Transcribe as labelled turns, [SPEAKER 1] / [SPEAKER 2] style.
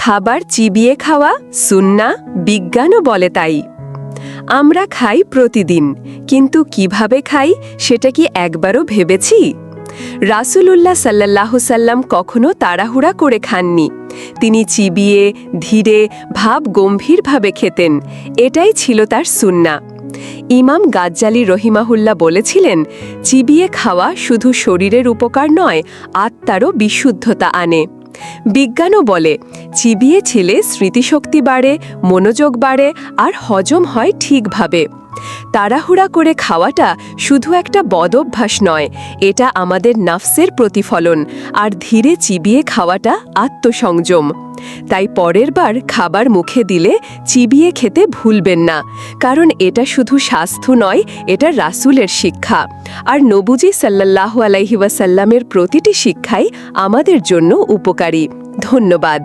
[SPEAKER 1] খাবার চিবিয়ে খাওয়া সুন্নাহ, বিজ্ঞানও বলে তাই। আমরা খাই প্রতিদিন, কিন্তু কিভাবে খাই সেটা কি একবারও ভেবেছি? রাসূলুল্লাহ সাল্লাল্লাহু সাল্লাম কখনো তাড়াহুড়া করে খাননি। তিনি চিবিয়ে, ধীরে, ভাব গম্ভীরভাবে খেতেন। এটাই ছিল তার সুন্নাহ। ইমাম গাজ্জালি রহিমাহুল্লাহ বলেছিলেন, চিবিয়ে খাওয়া শুধু শরীরের উপকার নয়, আত্মারও বিশুদ্ধতা আনে। বিজ্ঞানও বলে, চিবিয়ে খেলে স্মৃতিশক্তি বাড়ে, মনোযোগ বাড়ে আর হজম হয় ঠিকভাবে। তাড়াহুড়া করে খাওয়াটা শুধু একটা বদঅভ্যাস নয়, এটা আমাদের নাফসের প্রতিফলন, আর ধীরে চিবিয়ে খাওয়াটা আত্মসংযম। তাই পরের বার খাবার মুখে দিলে চিবিয়ে খেতে ভুলবেন না, কারণ এটা শুধু স্বাস্থ্য নয়, এটা রাসূলের শিক্ষা। আর নবুজি সাল্লাল্লাহু আলাইহি ওয়াসাল্লামের প্রতিটি শিক্ষাই আমাদের জন্য উপকারী। ধন্যবাদ।